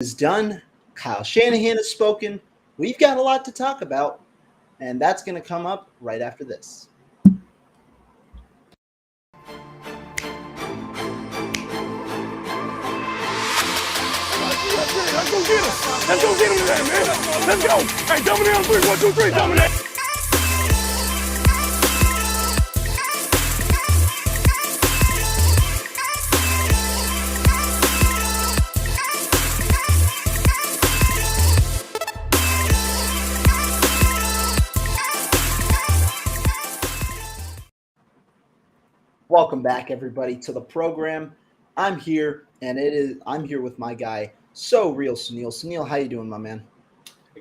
Is done. Kyle Shanahan has spoken. We've got a lot to talk about, and that's going to come up right after this. Let's go get him. Let's go get him today, man. Let's go. Hey, dominate on three. 1, 2, 3. Dominate. Welcome back, everybody, to the program. I'm here, and I'm here with my guy, So Real Suneil. Suneil, how you doing, my man?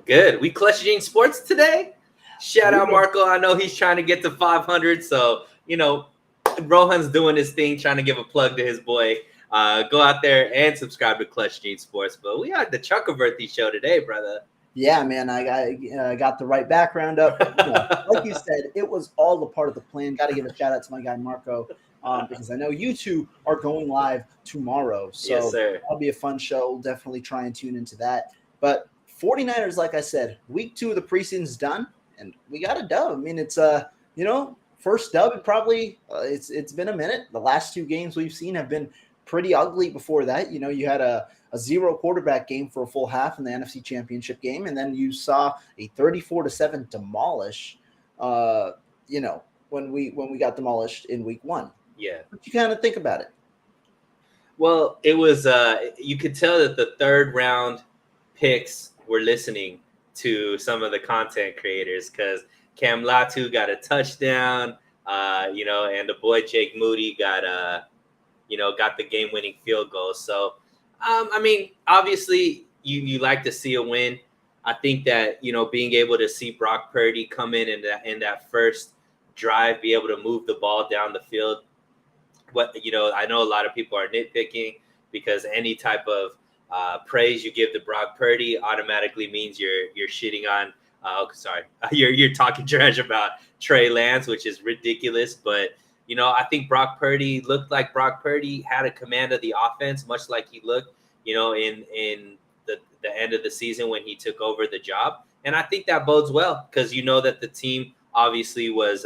Good. We clutching sports today. Shout out Marco. I know he's trying to get to 500, so Rohan's doing his thing, trying to give a plug to his boy. Go out there and subscribe to Clutch Gene Sports. But we had the Chakravarthi show today, brother. Yeah, man, I got the right background up. Like you said, it was all a part of the plan. Got to give a shout out to my guy Marco because I know you two are going live tomorrow. So yes, sir. That'll be a fun show. We'll definitely try and tune into that. But 49ers, like I said, week 2 of the preseason's done, and we got a dub. I mean, it's first dub. And probably it's been a minute. The last 2 games we've seen have been pretty ugly. Before that, you had a 0 quarterback game for a full half in the NFC Championship game, and then you saw a 34-7 demolish. When we got demolished in week 1. Yeah, what you kind of think about it? Well, it was you could tell that the 3rd round picks were listening to some of the content creators because Cam Latu got a touchdown, and the boy Jake Moody got the game-winning field goal. So. Obviously, you like to see a win. I think that being able to see Brock Purdy come in that first drive, be able to move the ball down the field. I know a lot of people are nitpicking because any type of praise you give to Brock Purdy automatically means you're shitting on. You're talking trash about Trey Lance, which is ridiculous, but. I think Brock Purdy looked like Brock Purdy had a command of the offense, much like he looked, in the end of the season when he took over the job. And I think that bodes well because that the team obviously was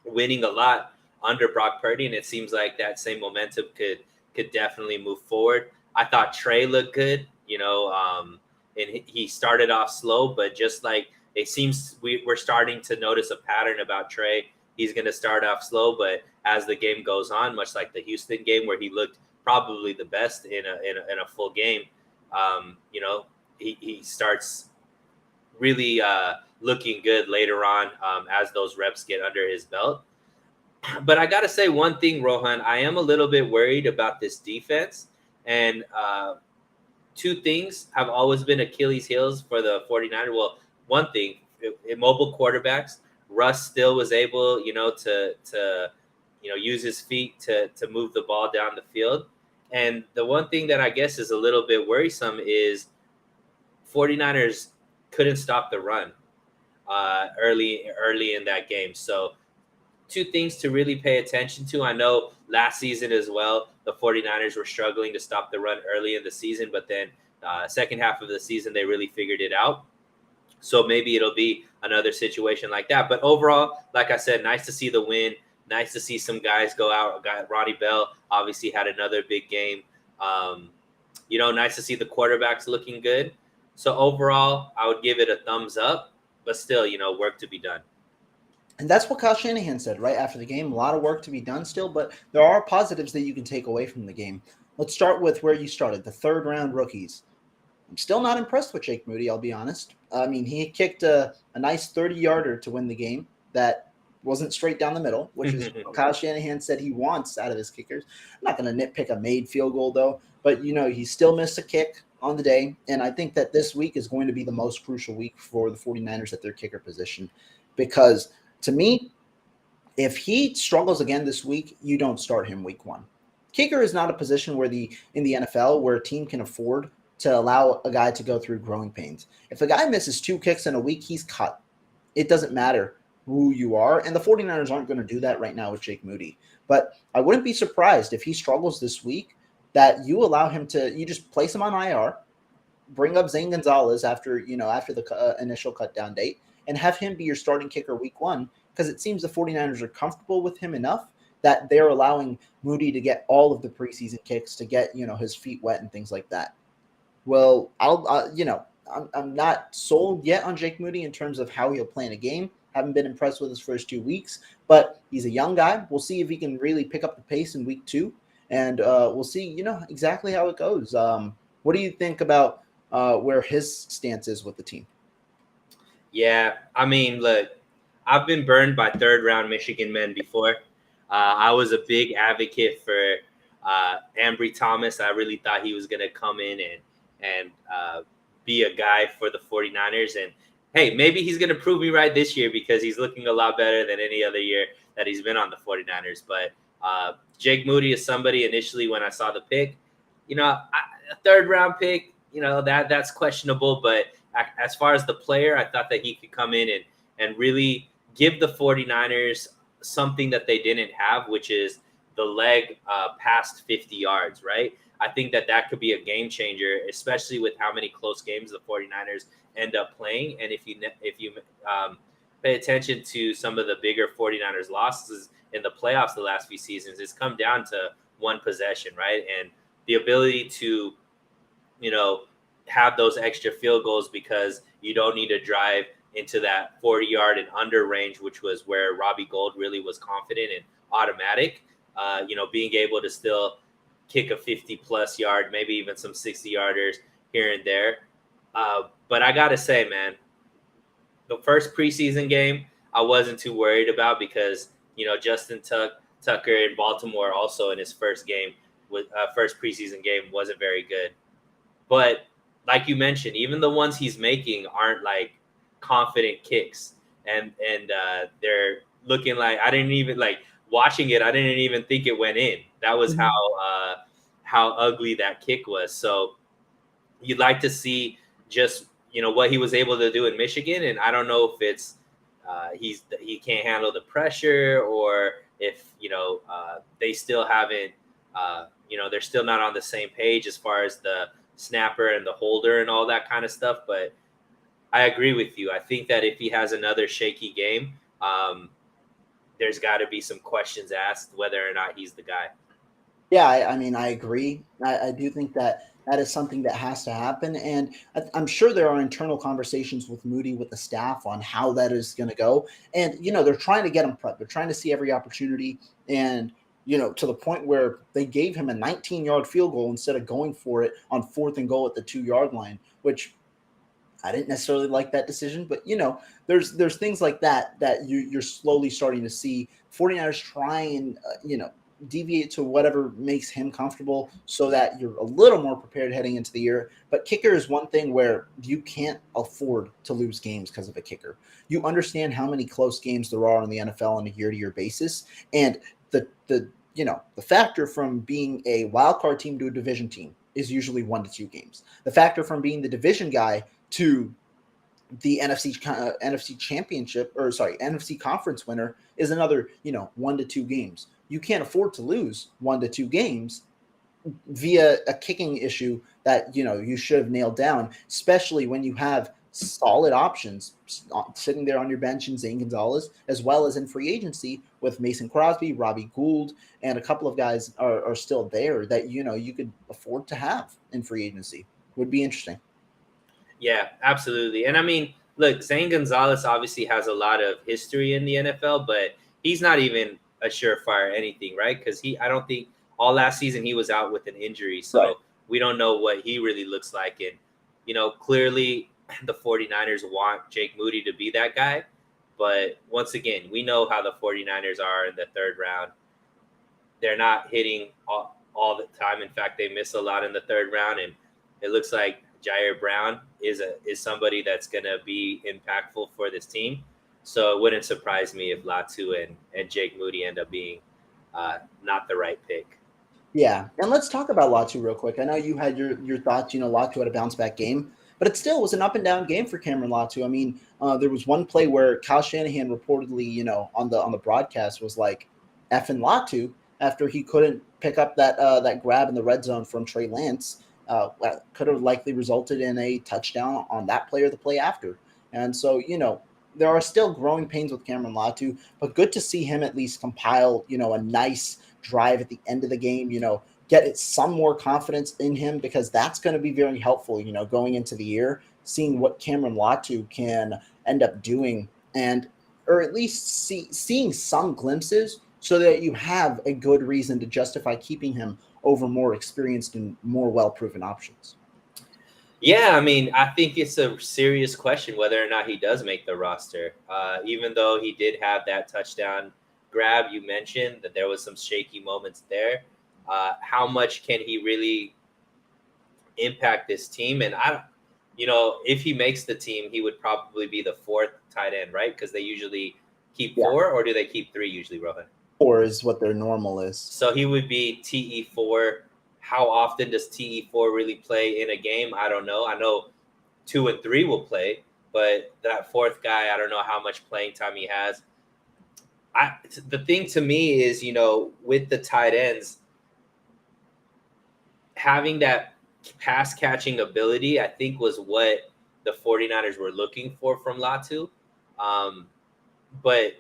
winning a lot under Brock Purdy, and it seems like that same momentum could definitely move forward. I thought Trey looked good, and he started off slow, but just like it seems we're starting to notice a pattern about Trey. He's going to start off slow, but as the game goes on, much like the Houston game where he looked probably the best in a full game, he starts really looking good later on as those reps get under his belt. But I got to say one thing, Rohan, I am a little bit worried about this defense. And 2 things have always been Achilles' heels for the 49ers. Well, one thing, immobile quarterbacks. Russ still was able, to use his feet to move the ball down the field. And the one thing that I guess is a little bit worrisome is 49ers couldn't stop the run early in that game. So 2 things to really pay attention to. I know last season as well, the 49ers were struggling to stop the run early in the season, but then second half of the season, they really figured it out. So maybe it'll be another situation like that. But overall, like I said, nice to see the win. Nice to see some guys go out. Ronnie Bell obviously had another big game. Nice to see the quarterbacks looking good. So overall, I would give it a thumbs up. But still, work to be done. And that's what Kyle Shanahan said right after the game. A lot of work to be done still, but there are positives that you can take away from the game. Let's start with where you started, the 3rd round rookies. I'm still not impressed with Jake Moody, I'll be honest. I mean, he kicked a nice 30-yarder to win the game that wasn't straight down the middle, which is what Kyle Shanahan said he wants out of his kickers. I'm not going to nitpick a made field goal, though. But, he still missed a kick on the day. And I think that this week is going to be the most crucial week for the 49ers at their kicker position. Because, to me, if he struggles again this week, you don't start him week 1. Kicker is not a position in the NFL where a team can afford to allow a guy to go through growing pains. If a guy misses 2 kicks in a week, he's cut. It doesn't matter who you are, and the 49ers aren't going to do that right now with Jake Moody. But I wouldn't be surprised if he struggles this week that you allow him to, you just place him on IR, bring up Zane Gonzalez after the initial cut down date, and have him be your starting kicker week 1, because it seems the 49ers are comfortable with him enough that they're allowing Moody to get all of the preseason kicks, to get his feet wet and things like that. Well, I'm not sold yet on Jake Moody in terms of how he'll play in a game. Haven't been impressed with his first 2 weeks, but he's a young guy. We'll see if he can really pick up the pace in week 2, and we'll see, exactly how it goes. What do you think about where his stance is with the team? Yeah, I mean, look, I've been burned by third-round Michigan men before. I was a big advocate for Ambry Thomas. I really thought he was going to come in and be a guy for the 49ers. And, hey, maybe he's going to prove me right this year, because he's looking a lot better than any other year that he's been on the 49ers. But Jake Moody is somebody initially when I saw the pick, a third-round pick, that's questionable. But as far as the player, I thought that he could come in and really give the 49ers something that they didn't have, which is the leg past 50 yards, right? I think that could be a game changer, especially with how many close games the 49ers end up playing. And if you pay attention to some of the bigger 49ers losses in the playoffs the last few seasons, it's come down to one possession, right? And the ability to, have those extra field goals because you don't need to drive into that 40-yard and under range, which was where Robbie Gould really was confident and automatic. Being able to still kick a 50-plus yard, maybe even some 60-yarders here and there. But I got to say, man, the first preseason game I wasn't too worried about because, Justin Tucker in Baltimore also in his first game, with first preseason game, wasn't very good. But like you mentioned, even the ones he's making aren't like confident kicks, and they're looking like I didn't even watching it. I didn't even think it went in. That was how ugly that kick was. So you'd like to see just what he was able to do in Michigan, and I don't know if it's he can't handle the pressure, or if they still haven't they're still not on the same page as far as the snapper and the holder and all that kind of stuff. But I agree with you. I think that if he has another shaky game, there's got to be some questions asked whether or not he's the guy. Yeah, I agree. I do think that is something that has to happen. And I'm sure there are internal conversations with Moody, with the staff, on how that is going to go. And, they're trying to get him prepped. They're trying to see every opportunity. And, to the point where they gave him a 19-yard field goal instead of going for it on 4th and goal at the 2-yard line, which I didn't necessarily like that decision. But, there's things like that you're slowly starting to see 49ers try and, deviate to whatever makes him comfortable so that you're a little more prepared heading into the year. But kicker is one thing where you can't afford to lose games because of a kicker. You understand how many close games there are in the NFL on a year-to-year basis. And the factor from being a wild card team to a division team is usually 1 to 2 games. The factor from being the division guy to the NFC championship, or sorry, NFC conference winner is another, 1 to 2 games. You can't afford to lose 1 to 2 games via a kicking issue that, you should have nailed down, especially when you have solid options sitting there on your bench in Zane Gonzalez, as well as in free agency with Mason Crosby, Robbie Gould, and a couple of guys are still there that, you could afford to have in free agency. Would be interesting. Yeah, absolutely. And I mean, look, Zane Gonzalez obviously has a lot of history in the NFL, but he's not even a surefire anything, right? Because I don't think all last season he was out with an injury. So right. We don't know what he really looks like. And, clearly the 49ers want Jake Moody to be that guy. But once again, we know how the 49ers are in the third round. They're not hitting all the time. In fact, they miss a lot in the third round. And it looks like Jair Brown is somebody that's going to be impactful for this team. So it wouldn't surprise me if Latu and Jake Moody end up being not the right pick. Yeah, and let's talk about Latu real quick. I know you had your thoughts. Latu had a bounce-back game, but it still was an up-and-down game for Cameron Latu. I mean, there was one play where Kyle Shanahan reportedly, on the broadcast was like, effing Latu, after he couldn't pick up that grab in the red zone from Trey Lance. That could have likely resulted in a touchdown on that play or the play after. And so, there are still growing pains with Cameron Latu, but good to see him at least compile, a nice drive at the end of the game, get some more confidence in him, because that's going to be very helpful, going into the year, seeing what Cameron Latu can end up doing, and or at least seeing some glimpses so that you have a good reason to justify keeping him over more experienced and more well-proven options. Yeah, I mean, I think it's a serious question whether or not he does make the roster. Even though he did have that touchdown grab, you mentioned that there was some shaky moments there. How much can he really impact this team? And if he makes the team, he would probably be the fourth tight end, right? Because they usually keep four, or do they keep three usually, Rohan? 4 is what their normal is. So he would be TE4. How often does TE4 really play in a game? I don't know. I know 2 and 3 will play, but that fourth guy, I don't know how much playing time he has. The thing to me is, with the tight ends, having that pass catching ability, I think, was what the 49ers were looking for from Latu. But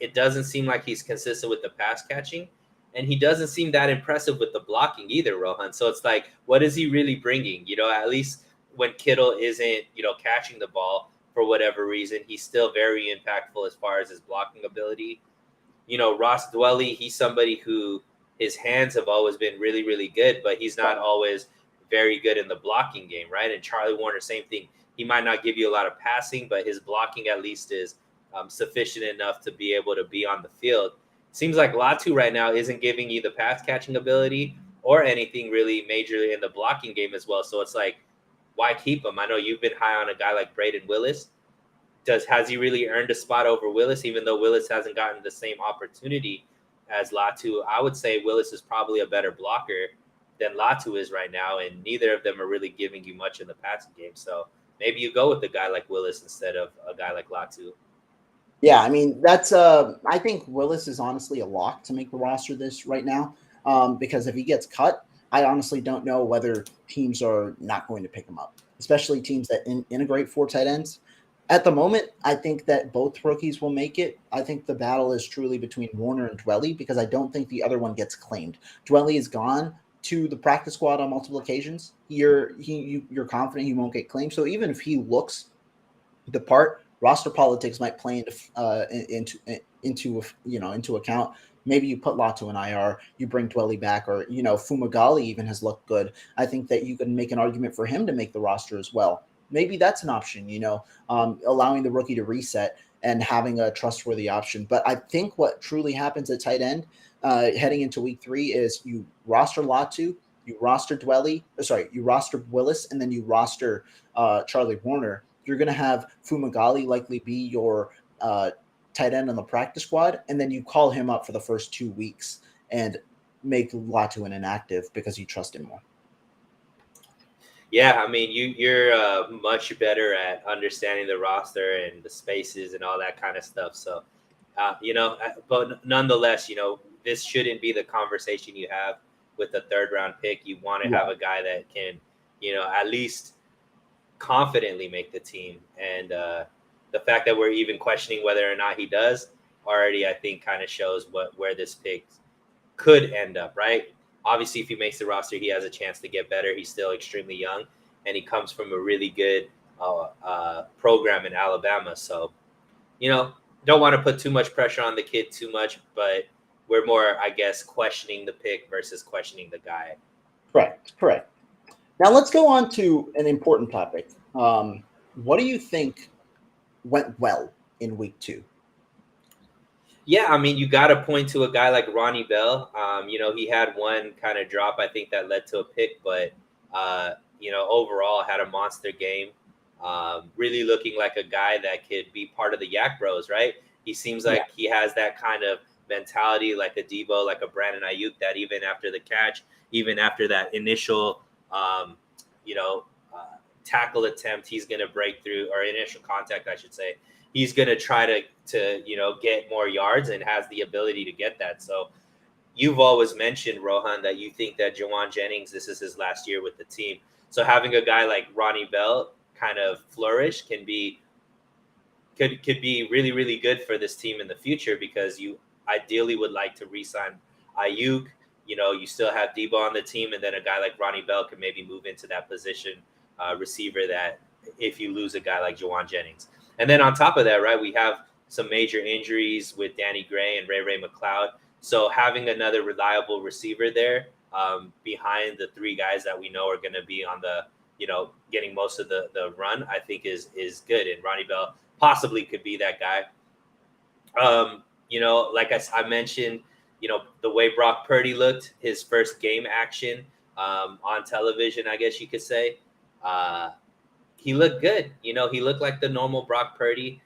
it doesn't seem like he's consistent with the pass catching, and he doesn't seem that impressive with the blocking either, Rohan. So it's like, what is he really bringing? At least when Kittle isn't, catching the ball for whatever reason, he's still very impactful as far as his blocking ability. Ross Dwelly, he's somebody who his hands have always been really, really good, but he's not always very good in the blocking game, right? And Charlie Warner, same thing. He might not give you a lot of passing, but his blocking at least is sufficient enough to be able to be on the field. Seems like Latu right now isn't giving you the pass catching ability or anything really majorly in the blocking game as well. So it's like, why keep him? I know you've been high on a guy like Braden Willis. Has he really earned a spot over Willis, even though Willis hasn't gotten the same opportunity as Latu? I would say Willis is probably a better blocker than Latu is right now, and neither of them are really giving you much in the passing game. So maybe you go with a guy like Willis instead of a guy like Latu. Yeah, I mean, that's I think Willis is honestly a lock to make the roster this right now, because if he gets cut, I honestly don't know whether teams are not going to pick him up, especially teams that integrate 4 tight ends. At the moment, I think that both rookies will make it. I think the battle is truly between Warner and Dwelly, because I don't think the other one gets claimed. Dwelly is gone to the practice squad on multiple occasions. You're confident he won't get claimed. So even if he looks the part, roster politics might play into account. Maybe you put Latu in IR, you bring Dwelly back, or Fumagalli even has looked good. I think that you can make an argument for him to make the roster as well. Maybe that's an option, allowing the rookie to reset and having a trustworthy option. But I think what truly happens at tight end heading into week 3 is you roster Latu, you roster you roster Willis, and then you roster Charlie Warner. You're going to have Fumagalli likely be your tight end on the practice squad, and then you call him up for the first 2 weeks and make Latu an inactive because you trust him more. Yeah, I mean, you're much better at understanding the roster and the spaces and all that kind of stuff. So, but nonetheless, this shouldn't be the conversation you have with the 3rd round pick. You want to have a guy that can, at least confidently make the team. And the fact that we're even questioning whether or not he does already, I think, kind of shows where this pick could end up, right? Obviously, if he makes the roster, he has a chance to get better. He's still extremely young, and he comes from a really good program in Alabama. So, don't want to put too much pressure on the kid too much, but we're more, I guess, questioning the pick versus questioning the guy. Correct. Now let's go on to an important topic. What do you think went well in week 2? Yeah, I mean, you got to point to a guy like Ronnie Bell. He had one kind of drop, I think, that led to a pick, but, overall had a monster game. Really looking like a guy that could be part of the Yak Bros, right? He seems like he has that kind of mentality, like a Debo, like a Brandon Ayuk, that even after the catch, even after that initial, tackle attempt, he's going to break through, or initial contact, I should say. He's going to try to get more yards and has the ability to get that. So, you've always mentioned, Rohan, that you think that Jawan Jennings, this is his last year with the team. So having a guy like Ronnie Bell kind of flourish could be really, really good for this team in the future, because you ideally would like to re-sign Ayuk. You still have Debo on the team, and then a guy like Ronnie Bell could maybe move into that position, receiver, that if you lose a guy like Jawan Jennings. And then on top of that, right, we have some major injuries with Danny Gray and Ray McCloud. So having another reliable receiver there, behind the three guys that we know are going to be on the, getting most of the run, I think is good. And Ronnie Bell possibly could be that guy. Like I mentioned, the way Brock Purdy looked, his first game action on television, I guess you could say, he looked good. He looked like the normal Brock Purdy.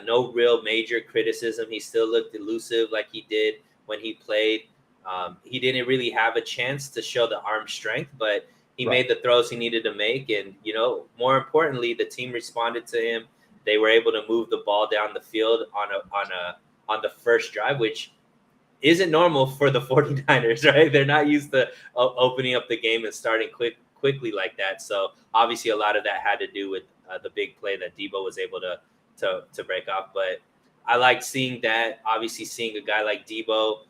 No real major criticism. He still looked elusive like he did when he played. He didn't really have a chance to show the arm strength, but he made the throws he needed to make. And, more importantly, the team responded to him. They were able to move the ball down the field on the first drive, which isn't normal for the 49ers, right? They're not used to opening up the game and starting quickly like that. So obviously a lot of that had to do with the big play that Debo was able to break off. But I like seeing that. Obviously seeing a guy like Debo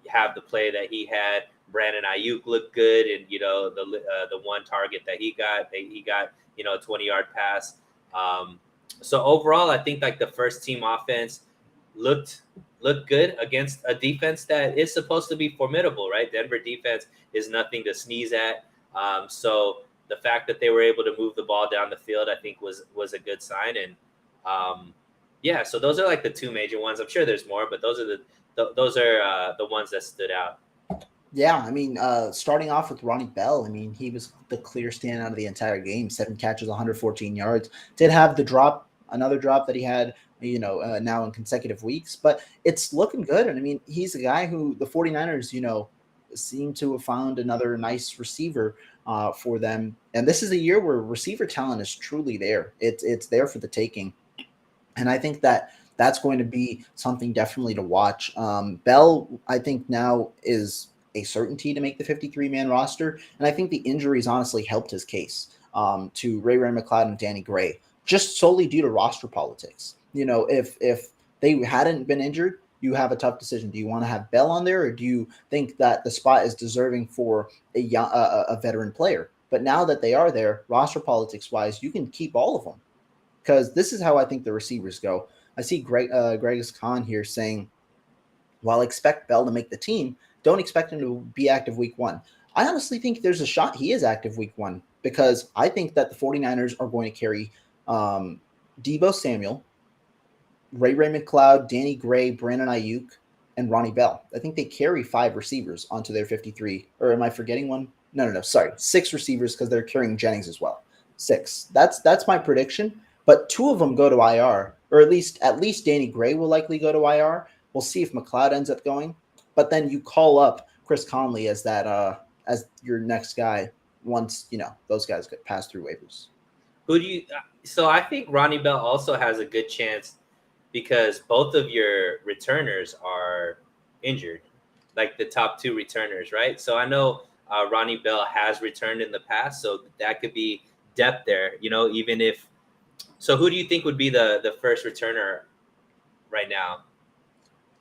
have the play that he had. Brandon Ayuk looked good, and the one target that he got a 20-yard pass. So overall, I think like the first team offense looked good against a defense that is supposed to be formidable, right? Denver defense is nothing to sneeze at. So the fact that they were able to move the ball down the field, I think was a good sign. And so those are like the two major ones. I'm sure there's more, but those are the ones that stood out. Yeah, I mean, starting off with Ronnie Bell, I mean, he was the clear standout of the entire game. 7 catches, 114 yards. Did have another drop that he had, now in consecutive weeks. But it's looking good. And, I mean, he's a guy who the 49ers, seem to have found another nice receiver for them. And this is a year where receiver talent is truly there. It's there for the taking. And I think that's going to be something definitely to watch. Bell, I think now is a certainty to make the 53-man roster. And I think the injuries honestly helped his case to Ray McCloud and Danny Gray, just solely due to roster politics. If they hadn't been injured, you have a tough decision. Do you want to have Bell on there, or do you think that the spot is deserving for a veteran player? But now that they are there, roster politics-wise, you can keep all of them, because this is how I think the receivers go. I see Greg's Khan here saying, while I expect Bell to make the team, don't expect him to be active week 1. I honestly think there's a shot he is active week 1, because I think that the 49ers are going to carry Debo Samuel, Ray McCloud, Danny Gray, Brandon Ayuk, and Ronnie Bell. I think they carry 5 receivers onto their 53. Or am I forgetting one? No. Sorry, 6 receivers, because they're carrying Jennings as well. 6. That's my prediction. But 2 of them go to IR, or at least Danny Gray will likely go to IR. We'll see if McCloud ends up going. But then you call up Chris Conley as that as your next guy once those guys get passed through waivers. So I think Ronnie Bell also has a good chance, because both of your returners are injured, like the top 2 returners, right? So I know Ronnie Bell has returned in the past, so that could be depth there, even if. So who do you think would be the first returner right now?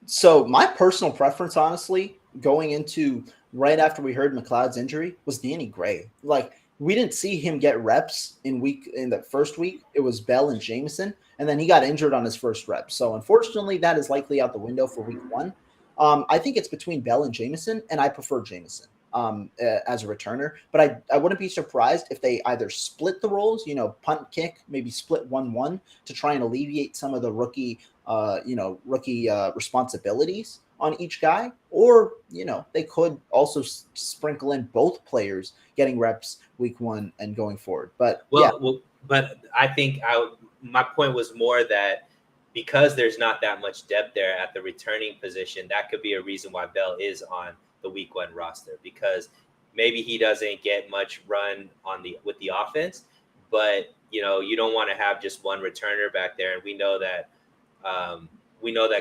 So my personal preference, honestly, going into right after we heard McCloud's injury, was Danny Gray. Like, we didn't see him get reps in the first week. It was Bell and Jameson, and then he got injured on his first rep. So unfortunately, that is likely out the window for week 1. I think it's between Bell and Jameson, and I prefer Jameson as a returner. But I wouldn't be surprised if they either split the roles, punt, kick, maybe split 1-1 to try and alleviate some of the rookie responsibilities on each guy, or they could also sprinkle in both players getting reps week 1 and going forward. But but I think my point was more that because there's not that much depth there at the returning position, that could be a reason why Bell is on the week 1 roster, because maybe he doesn't get much run with the offense, but you don't want to have just one returner back there, and we know that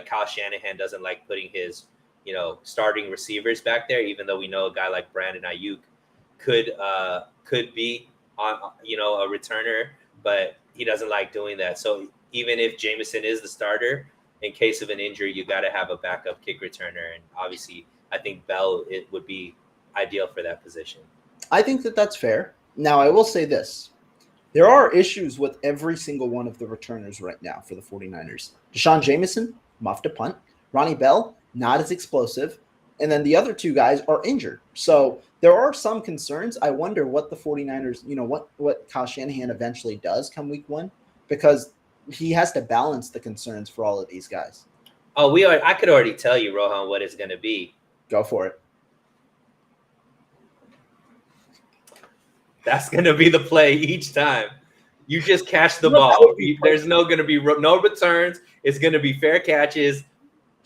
Kyle Shanahan doesn't like putting his starting receivers back there, even though we know a guy like Brandon Ayuk could be on, a returner, but he doesn't like doing that. So even if Jameson is the starter, in case of an injury, you got to have a backup kick returner. And obviously, I think Bell would be ideal for that position. I think that that's fair. Now, I will say this. There are issues with every single one of the returners right now for the 49ers. Deshaun Jameson, muffed a punt. Ronnie Bell, not as explosive. And then the other two guys are injured. So there are some concerns. I wonder what the 49ers, what Kyle Shanahan eventually does come week one, because he has to balance the concerns for all of these guys. Oh, I could already tell you, Rohan, what it's going to be. Go for it. That's going to be the play each time. You just catch the ball. There's going to be no returns. It's going to be fair catches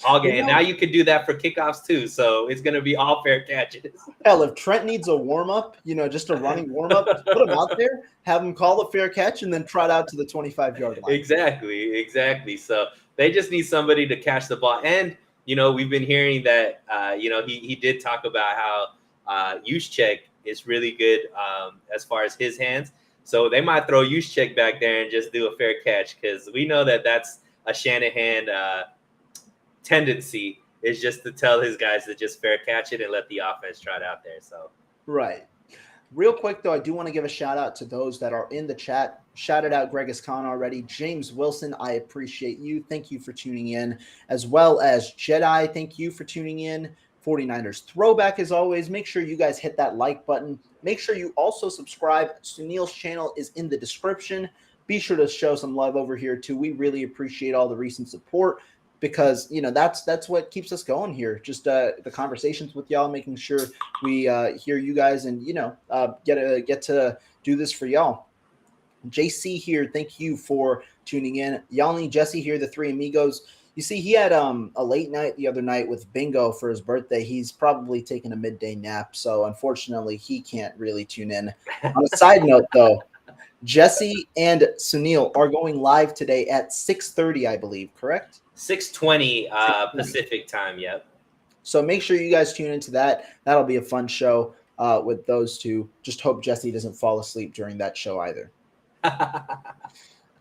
all game. And now you can do that for kickoffs too. So it's going to be all fair catches. Hell, if Trent needs a warm-up, just a running warm-up, put him out there, have him call a fair catch, and then trot out to the 25-yard line. Exactly. So they just need somebody to catch the ball. And, we've been hearing that, he did talk about how Juszczyk is really good as far as his hands. So they might throw Juszczyk back there and just do a fair catch, because we know that that's a Shanahan tendency, is just to tell his guys to just fair catch it and let the offense trot out there. So right. Real quick, though, I do want to give a shout-out to those that are in the chat. Shouted out Greg Khan already. James Wilson, I appreciate you. Thank you for tuning in. As well as Jedi, thank you for tuning in. 49ers Throwback, as always. Make sure you guys hit that like button. Make sure you also subscribe. Suneil's channel is in the description. Be sure to show some love over here, too. We really appreciate all the recent support, because that's what keeps us going here. Just the conversations with y'all, making sure we hear you guys and get to do this for y'all. JC here, thank you for tuning in. Yanni, Jesse here, the three amigos. You see, he had a late night the other night with bingo for his birthday. He's probably taking a midday nap, so unfortunately he can't really tune in. On a side note, though, Jesse and Suneil are going live today at 6:30, I believe, correct? 6:20 Pacific time, yep. So make sure you guys tune into that. That'll be a fun show with those two. Just hope Jesse doesn't fall asleep during that show either.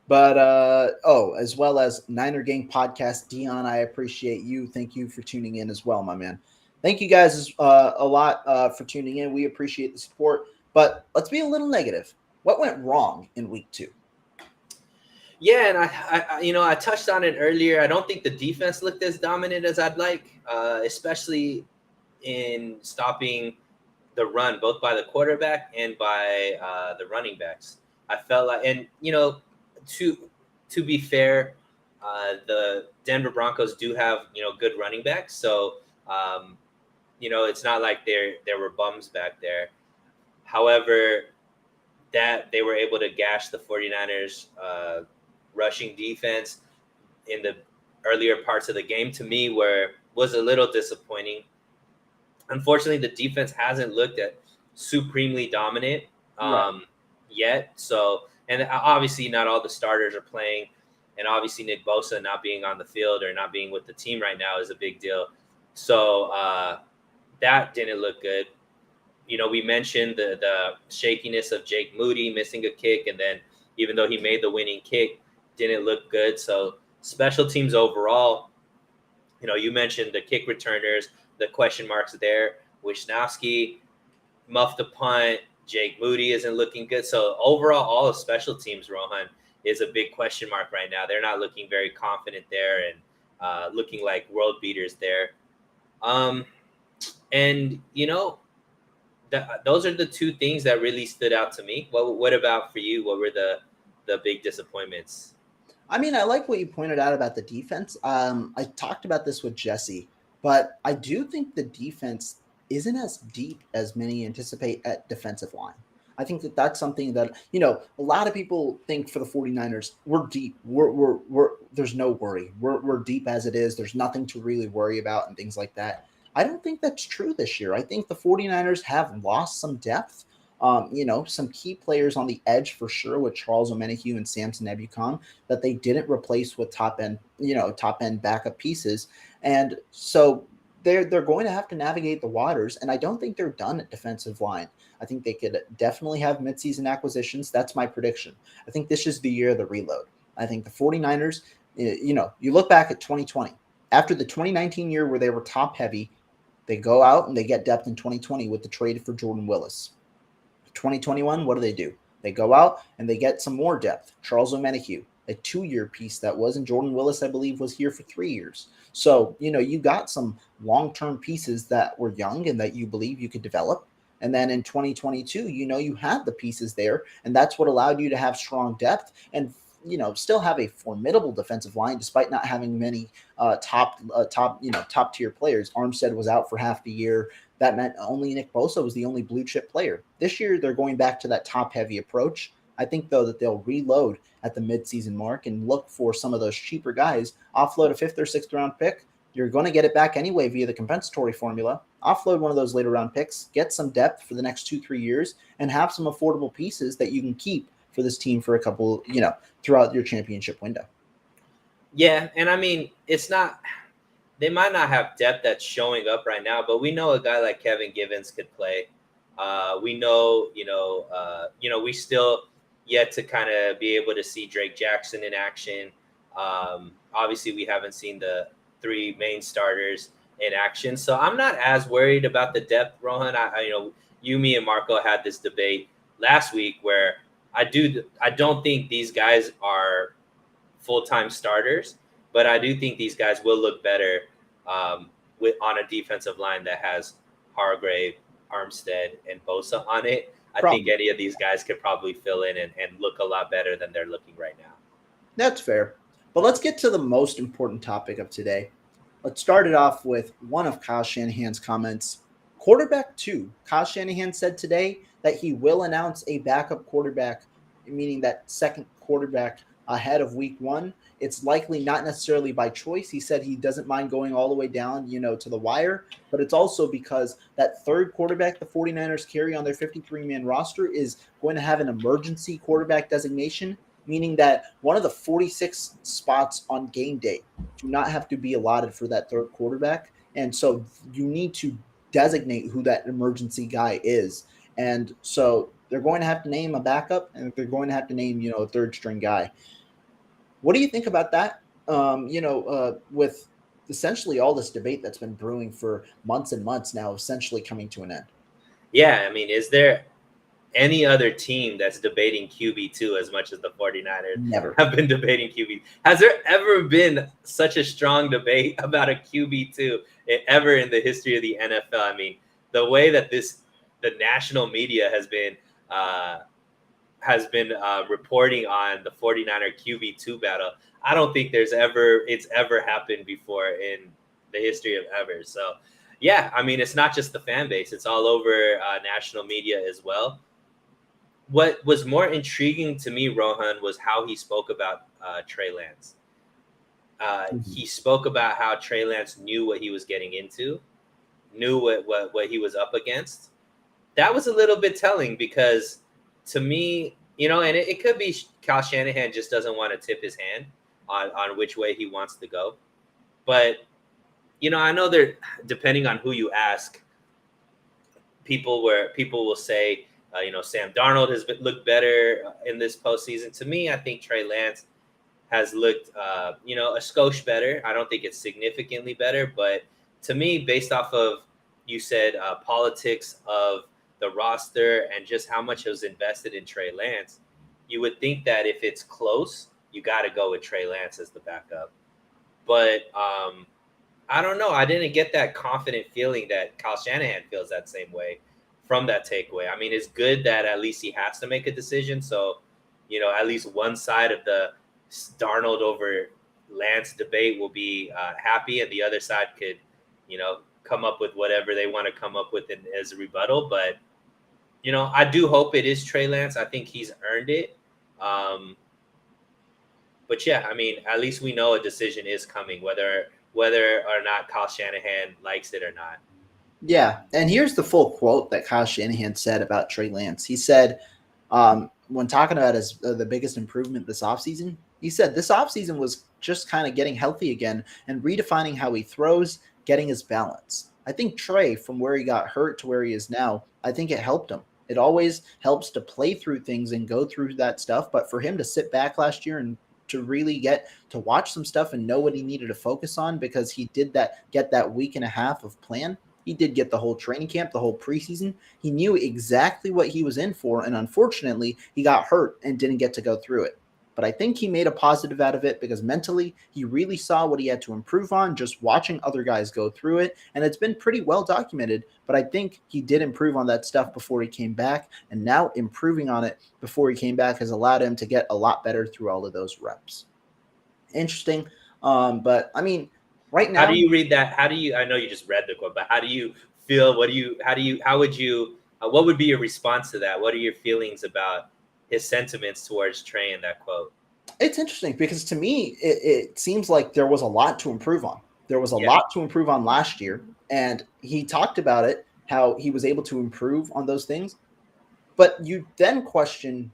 But, as well as Niner Gang Podcast, Dion, I appreciate you. Thank you for tuning in as well, my man. Thank you guys a lot for tuning in. We appreciate the support. But let's be a little negative. What went wrong in week 2? Yeah, and I touched on it earlier. I don't think the defense looked as dominant as I'd like, especially in stopping the run, both by the quarterback and by the running backs. I felt like, and to be fair, the Denver Broncos do have good running backs, so it's not like there were bums back there. However, that they were able to gash the 49ers rushing defense in the earlier parts of the game, to me was a little disappointing. Unfortunately, the defense hasn't looked at supremely dominant yet. So, and obviously not all the starters are playing, and obviously Nick Bosa not being on the field or not being with the team right now is a big deal. So that didn't look good. We mentioned the shakiness of Jake Moody missing a kick, and then even though he made the winning kick, didn't look good. So special teams overall, you mentioned the kick returners, the question marks there. Wisnowski muffed a punt. Jake Moody isn't looking good. So overall, all of special teams, Rohan, is a big question mark right now. They're not looking very confident there and looking like world beaters there. Those are the two things that really stood out to me. What about for you? What were the big disappointments? I mean, I like what you pointed out about the defense. I talked about this with Jesse, but I do think the defense isn't as deep as many anticipate at defensive line. I think that that's something that, a lot of people think for the 49ers, we're deep. We're there's no worry. We're deep as it is. There's nothing to really worry about and things like that. I don't think that's true this year. I think the 49ers have lost some depth. Some key players on the edge for sure with Charles Omenihu and Samson Ebukam that they didn't replace with top end backup pieces. And so they're going to have to navigate the waters, and I don't think they're done at defensive line. I think they could definitely have midseason acquisitions. That's my prediction. I think this is the year of the reload. I think the 49ers, you look back at 2020, after the 2019 year where they were top heavy, they go out and they get depth in 2020 with the trade for Jordan Willis. 2021, what do? They go out and they get some more depth. Charles Omenihu, a 2-year piece that was, and Jordan Willis, I believe, was here for 3 years. So, you got some long-term pieces that were young and that you believe you could develop. And then in 2022, you had the pieces there, and that's what allowed you to have strong depth and still have a formidable defensive line despite not having many top tier players. Armstead was out for half the year. That meant only Nick Bosa was the only blue chip player. This year, they're going back to that top heavy approach. I think, though, that they'll reload at the midseason mark and look for some of those cheaper guys, offload a 5th or 6th round pick. You're going to get it back anyway via the compensatory formula. Offload one of those later round picks, get some depth for the next 2-3 years, and have some affordable pieces that you can keep for this team for a couple, throughout your championship window. Yeah, and I mean, it's not – they might not have depth that's showing up right now, but we know a guy like Kevin Givens could play. We know, we still yet to kind of be able to see Drake Jackson in action. Obviously, we haven't seen the 3 main starters in action, so I'm not as worried about the depth, Rohan. You, me, and Marco had this debate last week where I don't think these guys are full-time starters, but I do think these guys will look better on a defensive line that has Hargrave, Armstead, and Bosa on it. I think any of these guys could probably fill in and look a lot better than they're looking right now. That's fair. But let's get to the most important topic of today. Let's start it off with one of Kyle Shanahan's comments. Quarterback 2. Kyle Shanahan said today that he will announce a backup quarterback, meaning that second quarterback ahead of week 1. It's likely not necessarily by choice. He said he doesn't mind going all the way down, to the wire, but it's also because that third quarterback the 49ers carry on their 53-man roster is going to have an emergency quarterback designation, meaning that one of the 46 spots on game day do not have to be allotted for that third quarterback. And so you need to designate who that emergency guy is. And so they're going to have to name a backup, and they're going to have to name, a third string guy. What do you think about that? With essentially all this debate that's been brewing for months and months now, essentially coming to an end. Yeah, I mean, is there any other team that's debating QB2 as much as the 49ers have been debating QB? Has there ever been such a strong debate about a QB2 ever in the history of the NFL? I mean, the way that the national media has been reporting on the 49er QB2 battle, I don't think it's ever happened before in the history of ever. So, yeah, I mean, it's not just the fan base. It's all over national media as well. What was more intriguing to me, Rohan, was how he spoke about Trey Lance. He spoke about how Trey Lance knew what he was getting into, knew what he was up against. That was a little bit telling because to me, and it could be Kyle Shanahan just doesn't want to tip his hand on which way he wants to go. But, I know depending on who you ask, people will say, Sam Darnold has looked better in this postseason. To me, I think Trey Lance has looked, a skosh better. I don't think it's significantly better, but to me, based off of, you said, politics of the roster and just how much was invested in Trey Lance, you would think that if it's close, you got to go with Trey Lance as the backup. But I don't know. I didn't get that confident feeling that Kyle Shanahan feels that same way from that takeaway. I mean, it's good that at least he has to make a decision. So, at least one side of the Darnold over Lance debate will be happy, and the other side could, come up with whatever they want to come up with as a rebuttal. But, I do hope it is Trey Lance. I think he's earned it. But yeah, I mean, at least we know a decision is coming, whether or not Kyle Shanahan likes it or not. Yeah, and here's the full quote that Kyle Shanahan said about Trey Lance. He said, when talking about the biggest improvement this offseason, he said this offseason was just kind of getting healthy again and redefining how he throws getting his balance. I think Trey, from where he got hurt to where he is now, I think it helped him. It always helps to play through things and go through that stuff. But for him to sit back last year and to really get to watch some stuff and know what he needed to focus on, because he did get that week and a half of plan. He did get the whole training camp, the whole preseason. He knew exactly what he was in for. And unfortunately, he got hurt and didn't get to go through it. But I think he made a positive out of it because mentally he really saw what he had to improve on just watching other guys go through it. And it's been pretty well documented, but I think he did improve on that stuff before he came back. And now improving on it before he came back has allowed him to get a lot better through all of those reps. Interesting. But I mean, right now. How do you read that? I know you just read the quote, but how do you feel? What would be your response to that? What are your feelings about his sentiments towards Trey in that quote? It's interesting because to me, it seems like there was a lot to improve on. There was a lot to improve on last year, and he talked about it, how he was able to improve on those things. But you then question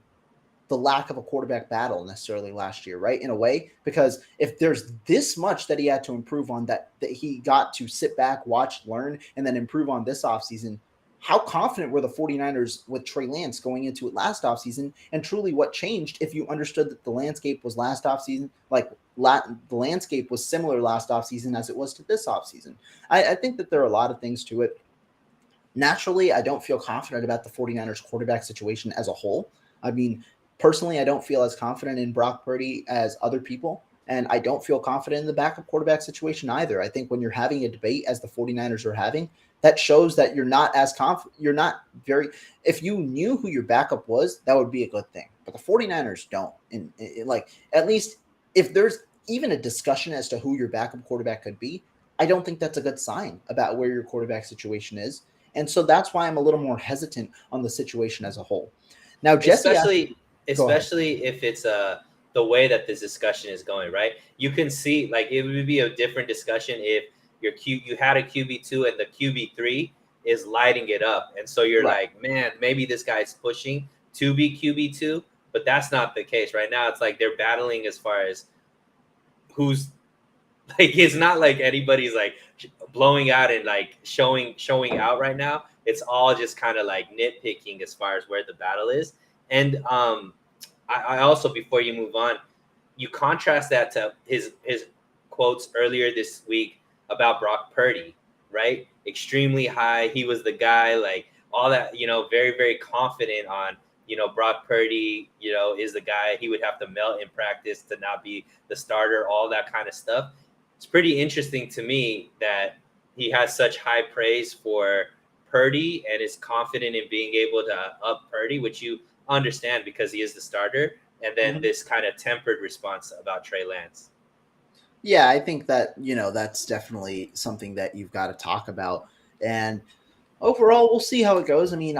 the lack of a quarterback battle necessarily last year, right? In a way, because if there's this much that he had to improve on that he got to sit back, watch, learn, and then improve on this offseason, how confident were the 49ers with Trey Lance going into it last offseason? And truly what changed if you understood that the landscape was last offseason, the landscape was similar last offseason as it was to this offseason? I think that there are a lot of things to it. Naturally, I don't feel confident about the 49ers quarterback situation as a whole. I mean, personally, I don't feel as confident in Brock Purdy as other people, and I don't feel confident in the backup quarterback situation either. I think when you're having a debate as the 49ers are having, that shows that you're not as confident. You're not very – if you knew who your backup was, that would be a good thing. But the 49ers don't. And at least if there's even a discussion as to who your backup quarterback could be, I don't think that's a good sign about where your quarterback situation is. And so that's why I'm a little more hesitant on the situation as a whole. Now, Jesse especially if it's the way that this discussion is going, right? You can see it would be a different discussion if you had a QB2 and the QB3 is lighting it up, and so you're like, man, maybe this guy's pushing to be QB2, but that's not the case right now. It's like they're battling as far as who's it's not like anybody's blowing out and showing out right now. It's all just kind of nitpicking as far as where the battle is. And I also, before you move on, you contrast that to his quotes earlier this week about Brock Purdy, right? Extremely high. He was the guy, all that, very, very confident on, Brock Purdy, is the guy. He would have to melt in practice to not be the starter, all that kind of stuff. It's pretty interesting to me that he has such high praise for Purdy and is confident in being able to up Purdy, which you understand because he is the starter, and then this kind of tempered response about Trey Lance. Yeah, I think that, that's definitely something that you've got to talk about. And overall, we'll see how it goes. I mean,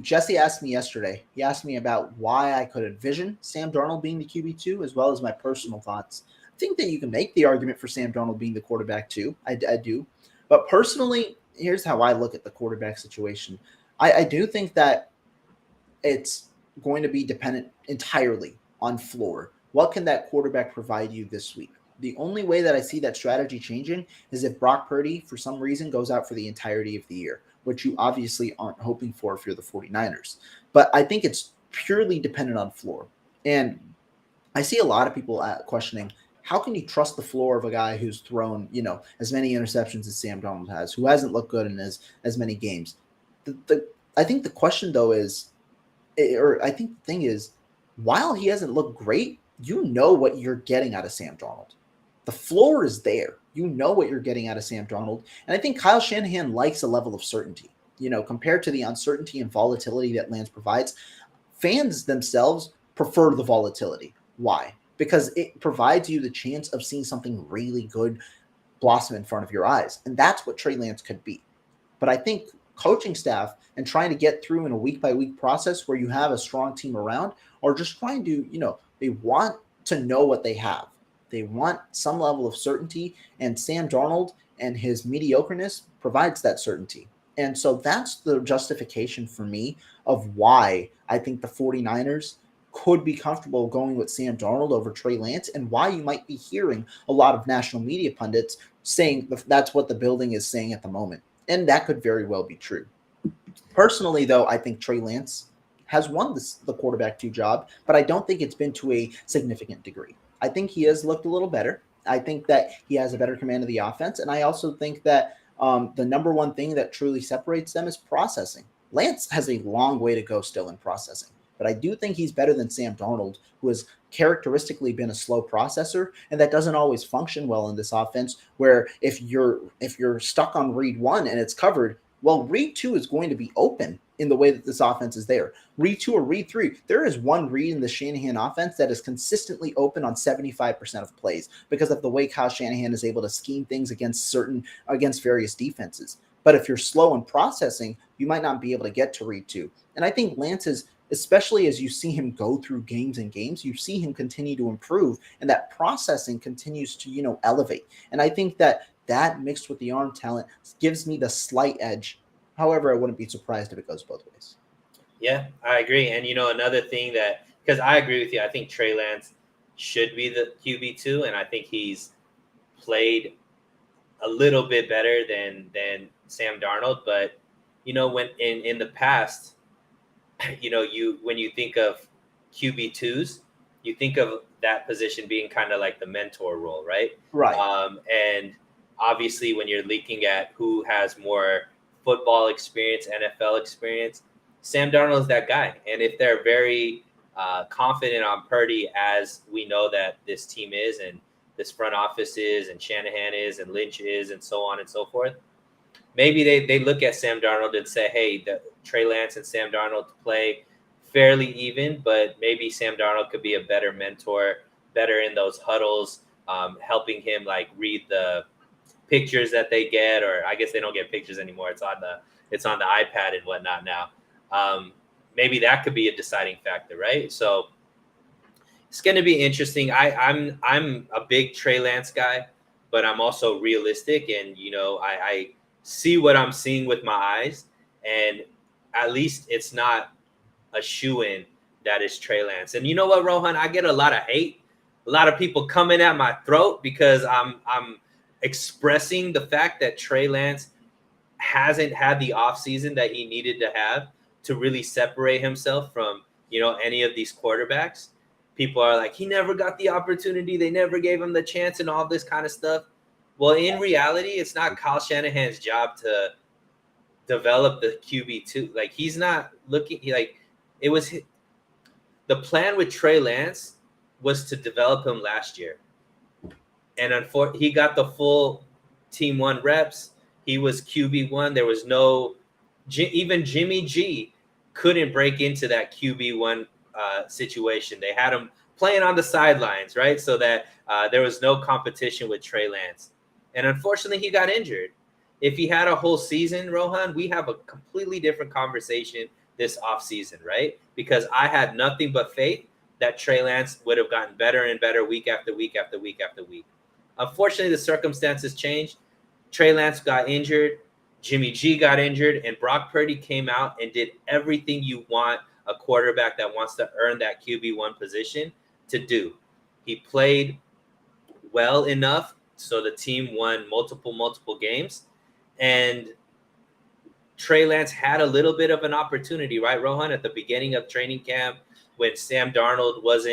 Jesse asked me yesterday. He asked me about why I could envision Sam Darnold being the QB2, as well as my personal thoughts. I think that you can make the argument for Sam Darnold being the quarterback too. I do. But personally, here's how I look at the quarterback situation. I do think that it's going to be dependent entirely on floor. What can that quarterback provide you this week? The only way that I see that strategy changing is if Brock Purdy, for some reason, goes out for the entirety of the year, which you obviously aren't hoping for if you're the 49ers. But I think it's purely dependent on floor. And I see a lot of people questioning, how can you trust the floor of a guy who's thrown, as many interceptions as Sam Darnold has, who hasn't looked good in as many games? I think the question, though, I think the thing is, while he hasn't looked great, you know what you're getting out of Sam Darnold. The floor is there. You know what you're getting out of Sam Darnold. And I think Kyle Shanahan likes a level of certainty. Compared to the uncertainty and volatility that Lance provides, fans themselves prefer the volatility. Why? Because it provides you the chance of seeing something really good blossom in front of your eyes. And that's what Trey Lance could be. But I think coaching staff and trying to get through in a week-by-week process where you have a strong team around, or just trying to, they want to know what they have. They want some level of certainty, and Sam Darnold and his mediocreness provides that certainty. And so that's the justification for me of why I think the 49ers could be comfortable going with Sam Darnold over Trey Lance, and why you might be hearing a lot of national media pundits saying that's what the building is saying at the moment. And that could very well be true. Personally, though, I think Trey Lance has won the quarterback 2 job, but I don't think it's been to a significant degree. I think he has looked a little better. I think that he has a better command of the offense. And I also think that the number one thing that truly separates them is processing. Lance has a long way to go still in processing, but I do think he's better than Sam Darnold, who has characteristically been a slow processor, and that doesn't always function well in this offense. Where if you're stuck on read 1 and it's covered, well, read 2 is going to be open in the way that this offense is there. Read 2 or read 3, there is one read in the Shanahan offense that is consistently open on 75% of plays because of the way Kyle Shanahan is able to scheme things against various defenses. But if you're slow in processing, you might not be able to get to read 2. And I think Lance is, especially as you see him go through games and games, you see him continue to improve, and that processing continues to, elevate. And I think that mixed with the arm talent gives me the slight edge. However, I wouldn't be surprised if it goes both ways. Yeah, I agree. And another thing because I agree with you, I think Trey Lance should be the QB2, and I think he's played a little bit better than Sam Darnold. But when in the past, when you think of QB2s, you think of that position being kind of like the mentor role, right? Right. And obviously, when you're looking at who has more football experience, NFL experience, Sam Darnold is that guy. And if they're very confident on Purdy, as we know that this team is, and this front office is, and Shanahan is, and Lynch is, and so on and so forth, maybe they look at Sam Darnold and say, hey, Trey Lance and Sam Darnold play fairly even, but maybe Sam Darnold could be a better mentor, better in those huddles, helping him read the pictures that they get, or I guess they don't get pictures anymore. It's on the iPad and whatnot now. Maybe that could be a deciding factor, right? So it's going to be interesting. I'm a big Trey Lance guy, but I'm also realistic, and I see what I'm seeing with my eyes, and at least it's not a shoo-in that is Trey Lance. And you know what, Rohan? I get a lot of hate, a lot of people coming at my throat because I'm expressing the fact that Trey Lance hasn't had the offseason that he needed to have to really separate himself from, any of these quarterbacks. People are like, he never got the opportunity. They never gave him the chance and all this kind of stuff. Well, in reality, it's not Kyle Shanahan's job to develop the QB2. He's not looking it was the plan with Trey Lance was to develop him last year. And unfortunately, he got the full team 1 reps. He was QB1. There was no, even Jimmy G couldn't break into that QB1 situation. They had him playing on the sidelines, right? So that there was no competition with Trey Lance. And unfortunately, he got injured. If he had a whole season, Rohan, we have a completely different conversation this offseason, right? Because I had nothing but faith that Trey Lance would have gotten better and better week after week after week after week. Unfortunately, the circumstances changed. Trey Lance got injured. Jimmy G got injured. And Brock Purdy came out and did everything you want a quarterback that wants to earn that QB1 position to do. He played well enough so the team won multiple games. And Trey Lance had a little bit of an opportunity, right, Rohan, at the beginning of training camp when Sam Darnold was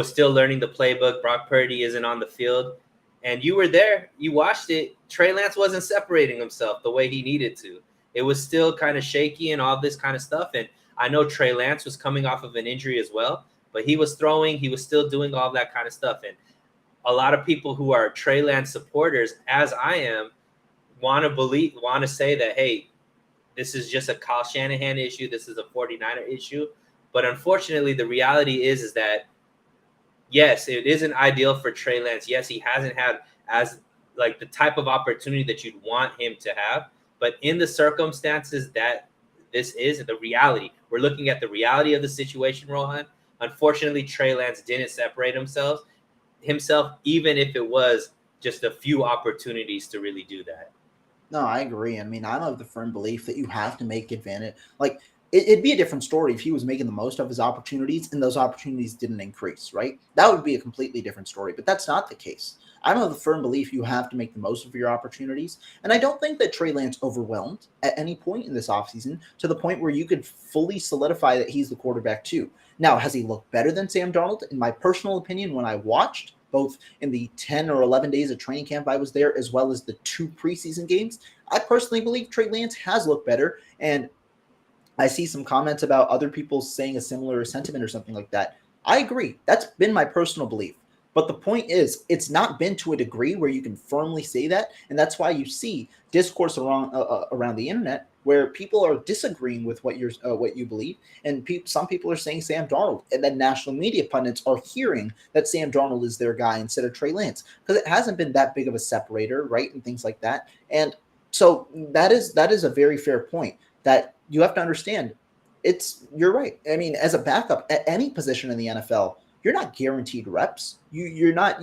still learning the playbook. Brock Purdy isn't on the field. And you were there. You watched it. Trey Lance wasn't separating himself the way he needed to. It was still kind of shaky and all this kind of stuff. And I know Trey Lance was coming off of an injury as well, but he was throwing. He was still doing all that kind of stuff. And a lot of people who are Trey Lance supporters, as I am, want to say that, hey, this is just a Kyle Shanahan issue. This is a 49er issue. But unfortunately, the reality is that, yes, it isn't ideal for Trey Lance. Yes, he hasn't had the type of opportunity that you'd want him to have. But in the circumstances that this is the reality, we're looking at the reality of the situation, Rohan. Unfortunately, Trey Lance didn't separate himself, even if it was just a few opportunities to really do that. No, I agree. I mean, I'm of the firm belief that you have to make advantage. It'd be a different story if he was making the most of his opportunities and those opportunities didn't increase, right? That would be a completely different story, but that's not the case. I'm of the firm belief you have to make the most of your opportunities. And I don't think that Trey Lance overwhelmed at any point in this offseason to the point where you could fully solidify that he's the quarterback too. Now, has he looked better than Sam Darnold? In my personal opinion, when I watched both in the 10 or 11 days of training camp I was there, as well as the 2 preseason games, I personally believe Trey Lance has looked better. And I see some comments about other people saying a similar sentiment or something like that. I agree. That's been my personal belief. But the point is, it's not been to a degree where you can firmly say that, and that's why you see discourse around the internet where people are disagreeing with what you believe, and some people are saying Sam Darnold, and then national media pundits are hearing that Sam Darnold is their guy instead of Trey Lance because it hasn't been that big of a separator, right, and things like that. And so that is a very fair point that you have to understand. You're right. I mean, as a backup at any position in the NFL, you're not guaranteed reps. You're not,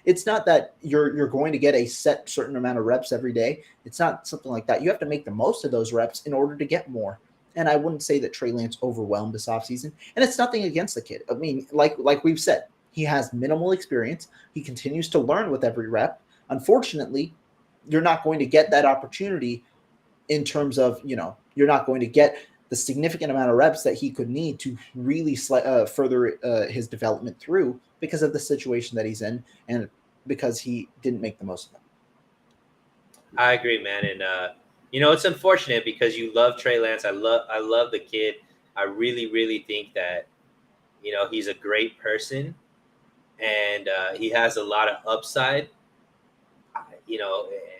it's not that you're going to get a set certain amount of reps every day. It's not something like that. You have to make the most of those reps in order to get more. And I wouldn't say that Trey Lance overwhelmed this offseason. And it's nothing against the kid. I mean, like we've said, he has minimal experience. He continues to learn with every rep. Unfortunately, you're not going to get that opportunity in terms of, you're not going to get the significant amount of reps that he could need to really further his development through because of the situation that he's in and because he didn't make the most of it. I agree, man. And, it's unfortunate because you love Trey Lance. I love the kid. I really, really think that, he's a great person and he has a lot of upside,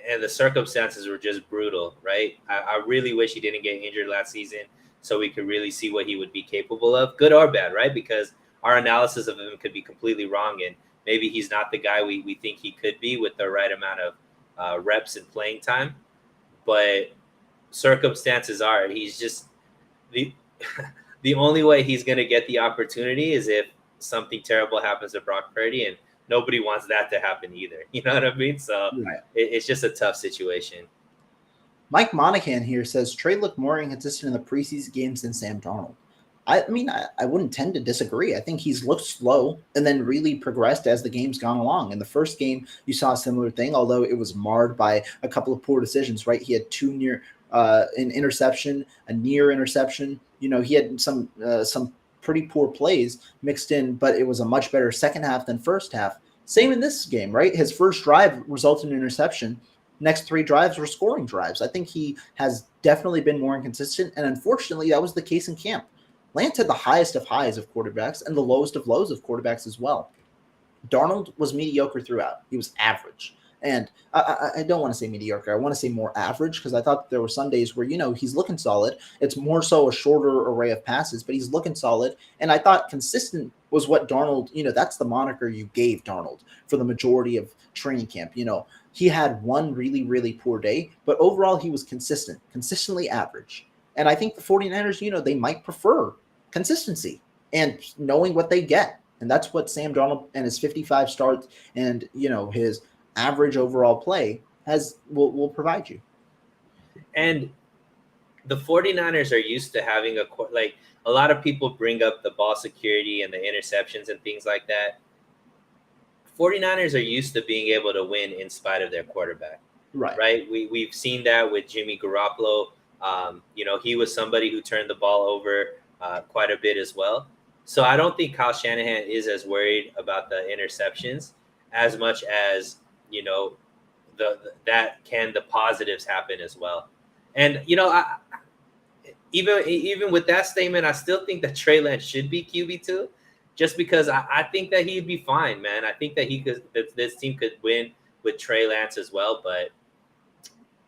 and the circumstances were just brutal, right? I really wish he didn't get injured last season so we could really see what he would be capable of, good or bad, right? Because our analysis of him could be completely wrong, and maybe he's not the guy we think he could be with the right amount of reps and playing time. But circumstances are he's just the the only way he's going to get the opportunity is if something terrible happens to Brock Purdy, and nobody wants that to happen either. You know what I mean? So Right. It's just a tough situation. Mike Monahan here says Trey looked more inconsistent in the preseason games than Sam Darnold. I mean, I wouldn't tend to disagree. I think he's looked slow and then really progressed as the game's gone along. In the first game, you saw a similar thing, although it was marred by a couple of poor decisions, right? He had an interception, a near interception. He had some pretty poor plays mixed in, but it was a much better second half than first half. Same in this game, right? His first drive resulted in an interception. Next 3 drives were scoring drives. I think he has definitely been more inconsistent, and unfortunately, that was the case in camp. Lance had the highest of highs of quarterbacks and the lowest of lows of quarterbacks as well. Darnold was mediocre throughout. He was average. And I don't want to say mediocre. I want to say more average because I thought there were some days where, he's looking solid. It's more so a shorter array of passes, but he's looking solid. And I thought consistent was what Darnold, that's the moniker you gave Darnold for the majority of training camp. He had one really, really poor day, but overall he was consistently average. And I think the 49ers, they might prefer consistency and knowing what they get. And that's what Sam Darnold and his 55 starts and, his average overall play will provide you. And the 49ers are used to having a lot of people bring up the ball security and the interceptions and things like that. 49ers are used to being able to win in spite of their quarterback. Right. We've seen that with Jimmy Garoppolo. He was somebody who turned the ball over quite a bit as well. So I don't think Kyle Shanahan is as worried about the interceptions as much as, the positives happen as well. And, even with that statement, I still think that Trey Lance should be QB2 just because I think that he'd be fine, man. I think that this team could win with Trey Lance as well. But,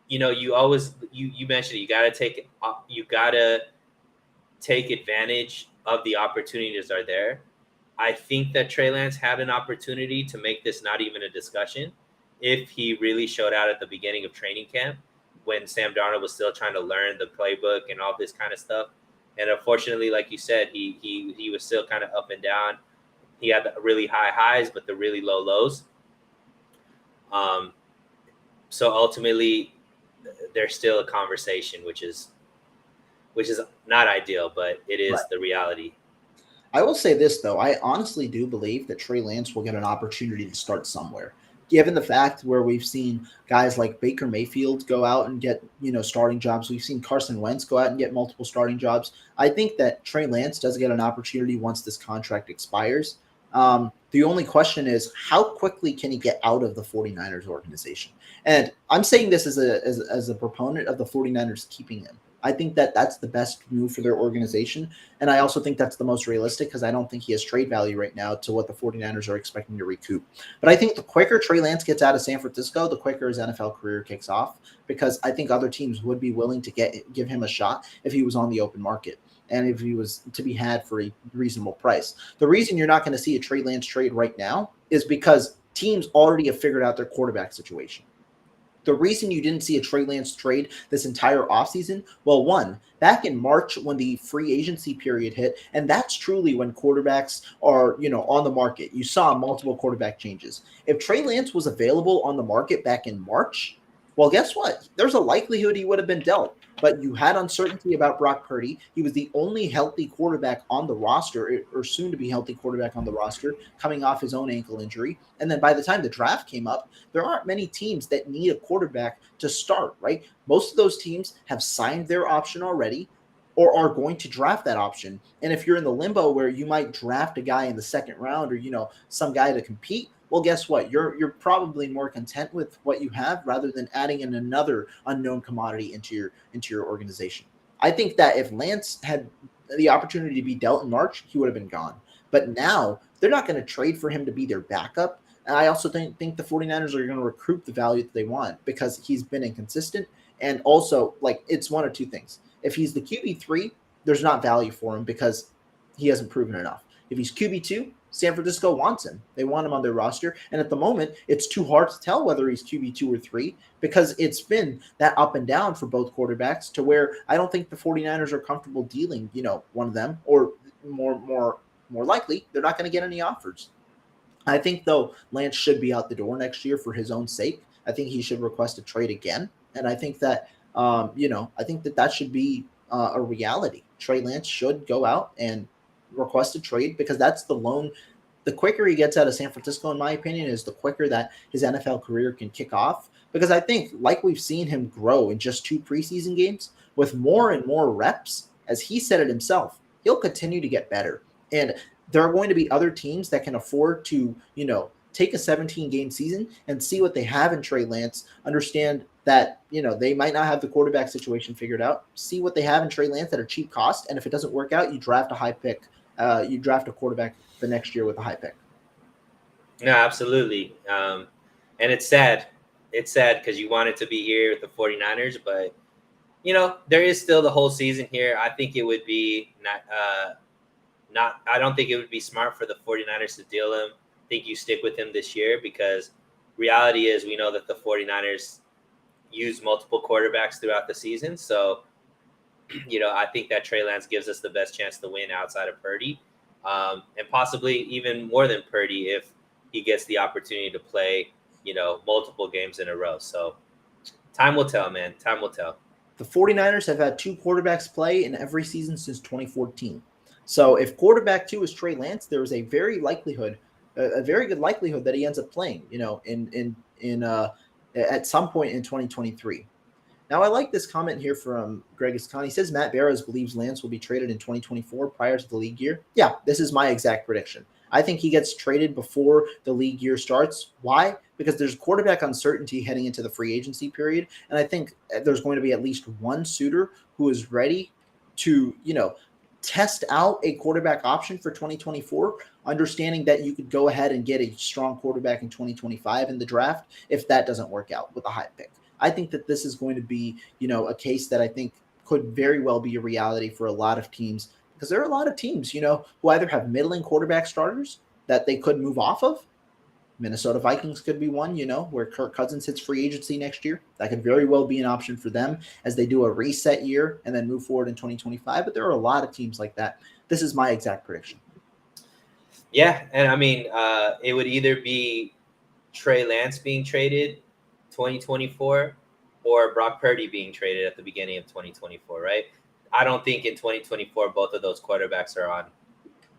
you mentioned it, you gotta take advantage of the opportunities that are there. I think that Trey Lance had an opportunity to make this not even a discussion if he really showed out at the beginning of training camp when Sam Darnold was still trying to learn the playbook and all this kind of stuff. And unfortunately, like you said, he was still kind of up and down. He had the really high highs, but the really low lows. So ultimately, there's still a conversation, which is which is not ideal, but it is Right. the reality. I will say this though, I honestly do believe that Trey Lance will get an opportunity to start somewhere. Given the fact where we've seen guys like Baker Mayfield go out and get, starting jobs, we've seen Carson Wentz go out and get multiple starting jobs. I think that Trey Lance does get an opportunity once this contract expires. The only question is how quickly can he get out of the 49ers organization? And I'm saying this as a proponent of the 49ers keeping him. I think that that's the best move for their organization. And I also think that's the most realistic because I don't think he has trade value right now to what the 49ers are expecting to recoup. But I think the quicker Trey Lance gets out of San Francisco, the quicker his NFL career kicks off because I think other teams would be willing to give him a shot if he was on the open market and if he was to be had for a reasonable price. The reason you're not going to see a Trey Lance trade right now is because teams already have figured out their quarterback situation. The reason you didn't see a Trey Lance trade this entire offseason, well, one, back in March when the free agency period hit, and that's truly when quarterbacks are, on the market. You saw multiple quarterback changes. If Trey Lance was available on the market back in March, well, guess what? There's a likelihood he would have been dealt. But you had uncertainty about Brock Purdy. He was the only healthy quarterback on the roster, or soon to be healthy quarterback on the roster, coming off his own ankle injury. And then by the time the draft came up, there aren't many teams that need a quarterback to start, right? Most of those teams have signed their option already or are going to draft that option. And if you're in the limbo where you might draft a guy in the second round or, some guy to compete, well, guess what? You're probably more content with what you have rather than adding in another unknown commodity into your organization. I think that if Lance had the opportunity to be dealt in March, he would have been gone. But now they're not going to trade for him to be their backup. And I also think the 49ers are going to recruit the value that they want because he's been inconsistent. And also, it's one or two things. If he's the QB3, there's not value for him because he hasn't proven enough. If he's QB2, San Francisco wants him. They want him on their roster. And at the moment, it's too hard to tell whether he's QB2 or 3 because it's been that up and down for both quarterbacks to where I don't think the 49ers are comfortable dealing, one of them, or more likely, they're not going to get any offers. I think, though, Lance should be out the door next year for his own sake. I think he should request a trade again. And I think that, I think that should be a reality. Trey Lance should go out and request a trade because that's the quicker he gets out of San Francisco, in my opinion, is the quicker that his NFL career can kick off. Because I think, like we've seen him grow in just 2 preseason games, with more and more reps, as he said it himself, he'll continue to get better. And there are going to be other teams that can afford to, take a 17-game season and see what they have in Trey Lance, understand that, they might not have the quarterback situation figured out, see what they have in Trey Lance at a cheap cost. And if it doesn't work out, you draft a high pick. You draft a quarterback the next year with a high pick. No, absolutely. And it's sad. It's sad because you wanted to be here with the 49ers, but, there is still the whole season here. I think it would be I don't think it would be smart for the 49ers to deal him. I think you stick with him this year because reality is we know that the 49ers use multiple quarterbacks throughout the season. So, I think that Trey Lance gives us the best chance to win outside of Purdy, and possibly even more than Purdy if he gets the opportunity to play, multiple games in a row. So time will tell, man. Time will tell. The 49ers have had 2 quarterbacks play in every season since 2014. So if quarterback 2 is Trey Lance, there is a very good likelihood that he ends up playing, at some point in 2023. Now, I like this comment here from Greg Iscon. He says Matt Barrows believes Lance will be traded in 2024 prior to the league year. Yeah, this is my exact prediction. I think he gets traded before the league year starts. Why? Because there's quarterback uncertainty heading into the free agency period. And I think there's going to be at least one suitor who is ready to, test out a quarterback option for 2024, understanding that you could go ahead and get a strong quarterback in 2025 in the draft if that doesn't work out with a high pick. I think that this is going to be, a case that I think could very well be a reality for a lot of teams because there are a lot of teams, who either have middling quarterback starters that they could move off of. Minnesota Vikings could be one, where Kirk Cousins hits free agency next year. That could very well be an option for them as they do a reset year and then move forward in 2025. But there are a lot of teams like that. This is my exact prediction. Yeah, and I mean, it would either be Trey Lance being traded 2024 or Brock Purdy being traded at the beginning of 2024, right? I don't think in 2024 both of those quarterbacks are on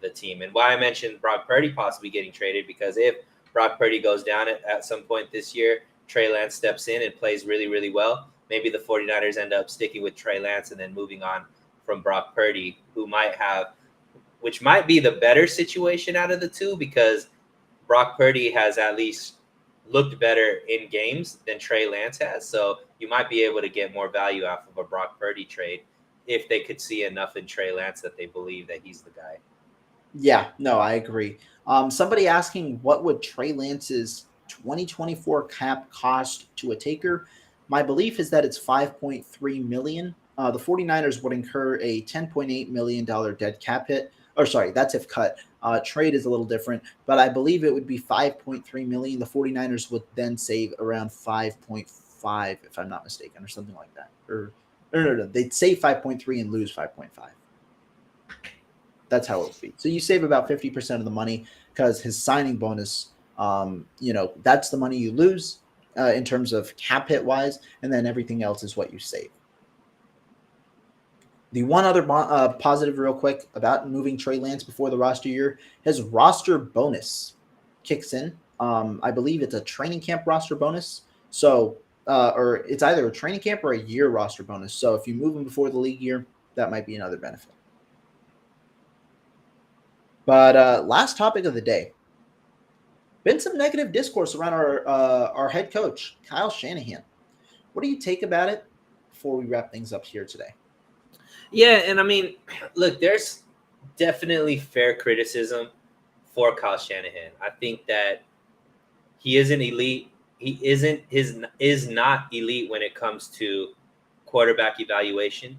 the team. And why I mentioned Brock Purdy possibly getting traded, because if Brock Purdy goes down at some point this year, Trey Lance steps in and plays really, really well. Maybe the 49ers end up sticking with Trey Lance and then moving on from Brock Purdy, which might be the better situation out of the two, because Brock Purdy has at least looked better in games than Trey Lance has. So you might be able to get more value off of a Brock Purdy trade if they could see enough in Trey Lance that they believe that he's the guy. Yeah, no, I agree. Somebody asking what would Trey Lance's 2024 cap cost to a taker? My belief is that it's 5.3 million. The 49ers would incur a $10.8 million dead cap hit. Or sorry, that's if cut. Trade is a little different, but I believe it would be 5.3 million. The 49ers would then save around 5.5, if I'm not mistaken, or something like that. Or no, they'd save 5.3 and lose 5.5. That's how it would be. So you save about 50% of the money, because his signing bonus, that's the money you lose in terms of cap hit wise, and then everything else is what you save. The one other positive real quick about moving Trey Lance before the roster year, his roster bonus kicks in. I believe it's a training camp roster bonus. So, or it's either a training camp or a year roster bonus. So if you move him before the league year, that might be another benefit. But last topic of the day. Been some negative discourse around our head coach, Kyle Shanahan. What do you take about it before we wrap things up here today? Yeah, and I mean, look, there's definitely fair criticism for Kyle Shanahan. I think that he isn't elite. He is not elite when it comes to quarterback evaluation.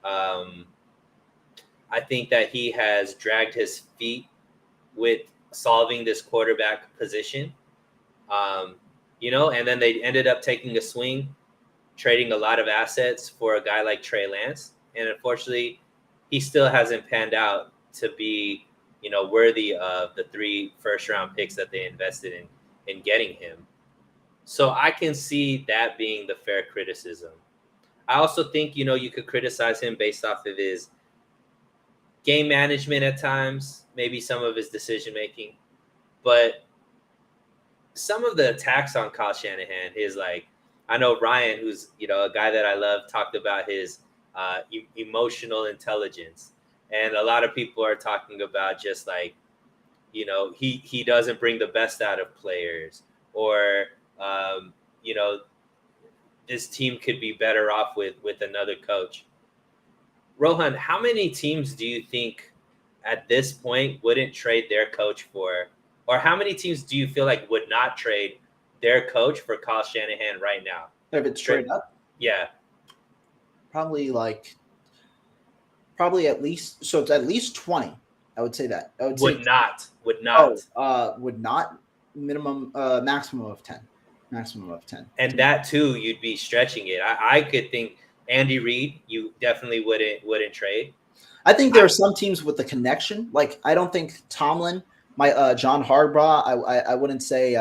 I think that he has dragged his feet with solving this quarterback position. And then they ended up taking a swing, trading a lot of assets for a guy like Trey Lance. And unfortunately, he still hasn't panned out to be, worthy of the 3 first-round picks that they invested in getting him. So I can see that being the fair criticism. I also think, you could criticize him based off of his game management at times, maybe some of his decision-making. But some of the attacks on Kyle Shanahan is like, I know Ryan, who's, a guy that I love, talked about his emotional intelligence. And a lot of people are talking about just like, he doesn't bring the best out of players, or, this team could be better off with another coach. Rohan, how many teams do you think at this point wouldn't trade their coach for, or how many teams do you feel like would not trade their coach for Kyle Shanahan right now? If it's straight up? Yeah. Probably at least, so it's at least 20. I would say that. I would say Would not. would not, maximum of 10. Maximum of 10. And that too, you'd be stretching it. I could think Andy Reid, you definitely wouldn't trade. I think there are some teams with the connection. Like, I don't think Tomlin, John Harbaugh, I wouldn't say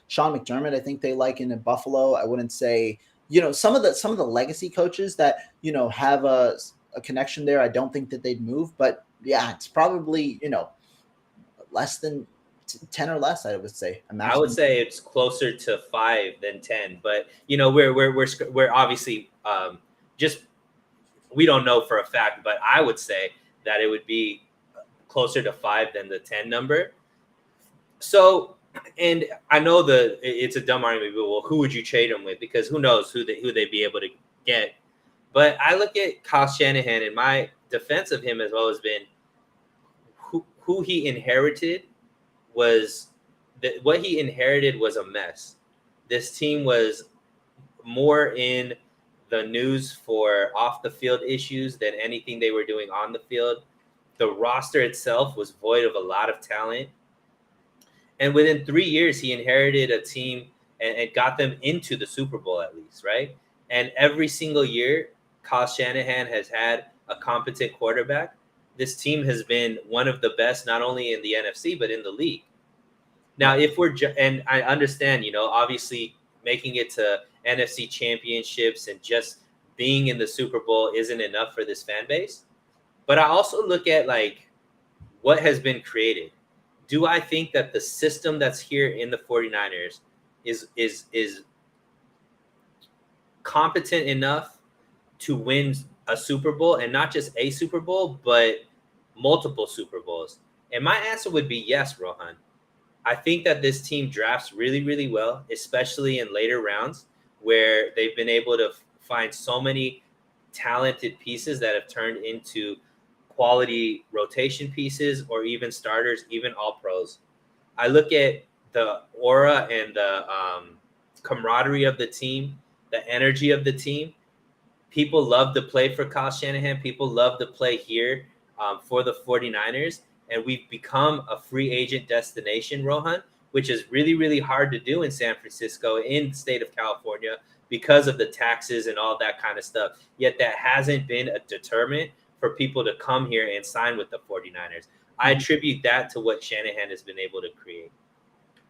Sean McDermott. I think they like in Buffalo. I wouldn't say, some of the legacy coaches that, have a connection there. I don't think that they'd move, but yeah, it's probably, less than 10 or less, I would say. I would say it's closer to 5 than 10, but we're obviously we don't know for a fact, but I would say that it would be closer to 5 than the 10 number. So, and I know it's a dumb argument, but well, who would you trade him with? Because who knows who they'd be able to get. But I look at Kyle Shanahan, and my defense of him has always been who he inherited was what he inherited was a mess. This team was more in the news for off the field issues than anything they were doing on the field. The roster itself was void of a lot of talent. And within 3 years, he inherited a team and got them into the Super Bowl at least, right? And every single year, Kyle Shanahan has had a competent quarterback. This team has been one of the best, not only in the NFC, but in the league. Now, and I understand, obviously making it to NFC championships and just being in the Super Bowl isn't enough for this fan base. But I also look at like what has been created. Do I think that the system that's here in the 49ers is competent enough to win a Super Bowl, and not just a Super Bowl, but multiple Super Bowls? And my answer would be yes, Rohan. I think that this team drafts really, really well, especially in later rounds where they've been able to find so many talented pieces that have turned into quality rotation pieces or even starters, even all pros. I look at the aura and the camaraderie of the team, the energy of the team. People love to play for Kyle Shanahan. People love to play here for the 49ers. And we've become a free agent destination, Rohan, which is really, really hard to do in San Francisco, in the state of California, because of the taxes and all that kind of stuff. Yet that hasn't been a deterrent for people to come here and sign with the 49ers. I attribute that to what Shanahan has been able to create.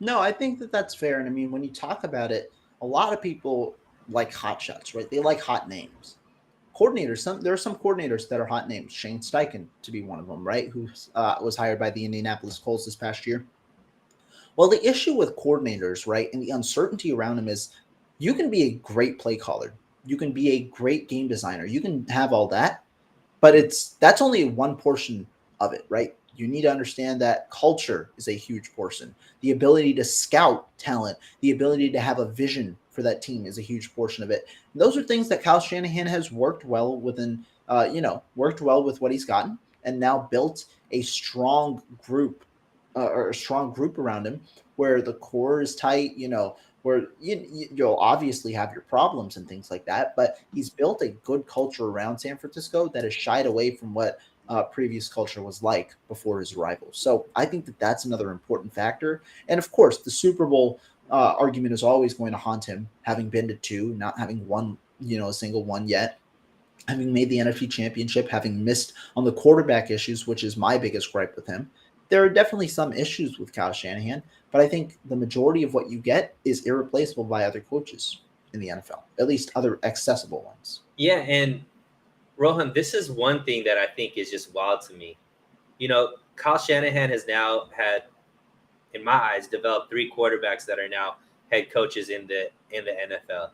No, I think that that's fair. And I mean, when you talk about it, a lot of people like hot shots, right? They like hot names. Coordinators, there are some coordinators that are hot names. Shane Steichen to be one of them, right? Who was hired by the Indianapolis Colts this past year. Well, the issue with coordinators, right, and the uncertainty around them is you can be a great play caller. You can be a great game designer. You can have all that, but that's only one portion of it, right? You need to understand that culture is a huge portion. The ability to scout talent, the ability to have a vision for that team is a huge portion of it. And those are things that Kyle Shanahan has worked well within, worked well with what he's gotten, and now built a strong group or a strong group around him where the core is tight. Where you'll obviously have your problems and things like that, but he's built a good culture around San Francisco that has shied away from what previous culture was like before his arrival. So I think that that's another important factor. And of course, the Super Bowl argument is always going to haunt him, having been to two, not having won, a single one yet, having made the NFC Championship, having missed on the quarterback issues, which is my biggest gripe with him. There are definitely some issues with Kyle Shanahan, but I think the majority of what you get is irreplaceable by other coaches in the NFL, at least other accessible ones. Yeah, and Rohan, this is one thing that I think is just wild to me. Kyle Shanahan has now had, in my eyes, developed 3 quarterbacks that are now head coaches in the NFL.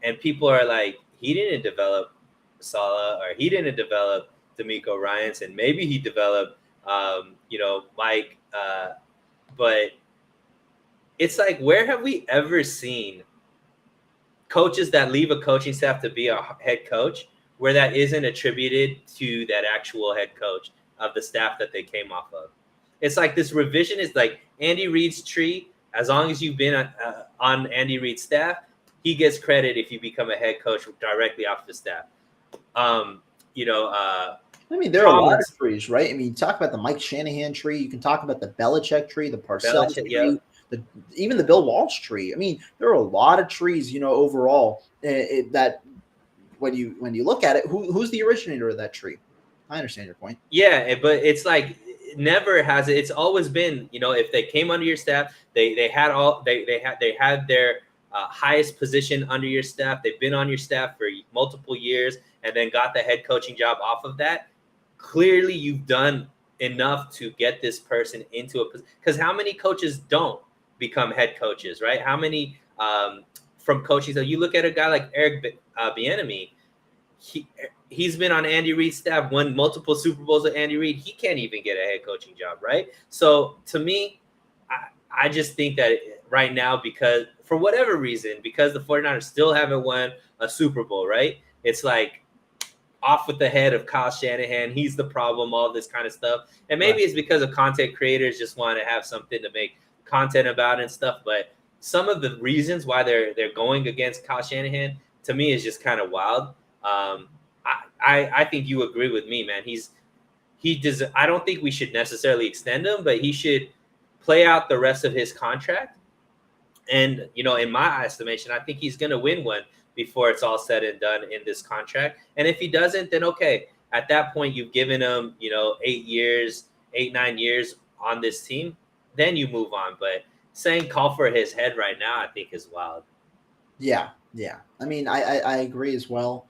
And people are like, he didn't develop Saleh, or he didn't develop D'Amico Ryans, and maybe he developed Mike. But it's like, where have we ever seen coaches that leave a coaching staff to be a head coach where that isn't attributed to that actual head coach of the staff that they came off of? It's like this revision is like Andy Reid's tree. As long as you've been on Andy Reid's staff, he gets credit if you become a head coach directly off the staff. There are a lot of trees, right? I mean, you talk about the Mike Shanahan tree. You can talk about the Belichick tree, the Parcells tree, even the Bill Walsh tree. I mean, there are a lot of trees, overall that when you look at it, who's the originator of that tree? I understand your point. Yeah, but it's like never has it. It's always been, if they came under your staff, they had their highest position under your staff. They've been on your staff for multiple years and then got the head coaching job off of that. Clearly, you've done enough to get this person into a position. Because how many coaches don't become head coaches, right? How many from coaching? So you look at a guy like Eric Bieniemy. He's been on Andy Reid's staff, won multiple Super Bowls with Andy Reid. He can't even get a head coaching job, right? So to me, I just think that right now, because for whatever reason, because the 49ers still haven't won a Super Bowl, right? It's like, off with the head of Kyle Shanahan. He's the problem, all this kind of stuff. And maybe it's because of content creators just want to have something to make content about and stuff. But some of the reasons why they're going against Kyle Shanahan, to me, is just kind of wild. I think you agree with me, man. He does. I don't think we should necessarily extend him, but he should play out the rest of his contract. And, in my estimation, I think he's going to win one before it's all said and done in this contract. And if he doesn't, then okay. At that point, you've given him, 9 years on this team, then you move on. But saying call for his head right now, I think is wild. Yeah. I mean, I agree as well.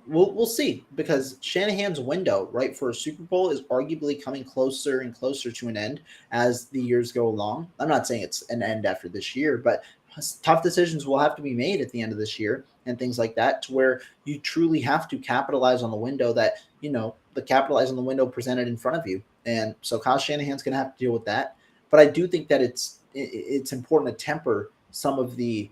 we'll see, because Shanahan's window, right, for a Super Bowl is arguably coming closer and closer to an end as the years go along. I'm not saying it's an end after this year, but tough decisions will have to be made at the end of this year and things like that, to where you truly have to capitalize on the window that, capitalize on the window presented in front of you. And so Kyle Shanahan's going to have to deal with that. But I do think that it's important to temper some of the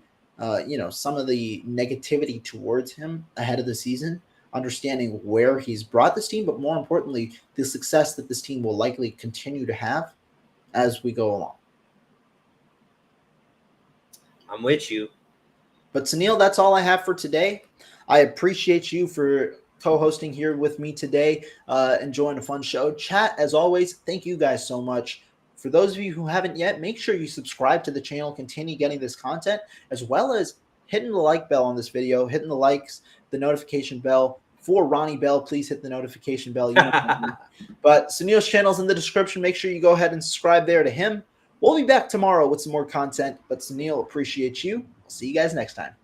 some of the negativity towards him ahead of the season, understanding where he's brought this team, but more importantly, the success that this team will likely continue to have as we go along. I'm with you. But Suneil, that's all I have for today. I appreciate you for co-hosting here with me today, enjoying a fun show. Chat, as always, thank you guys so much. For those of you who haven't yet, make sure you subscribe to the channel, continue getting this content, as well as hitting the like bell on this video, hitting the likes, the notification bell. For Ronnie Bell, please hit the notification bell. But Suneil's channel's in the description. Make sure you go ahead and subscribe there to him. We'll be back tomorrow with some more content. But Suneil, appreciate you. I'll see you guys next time.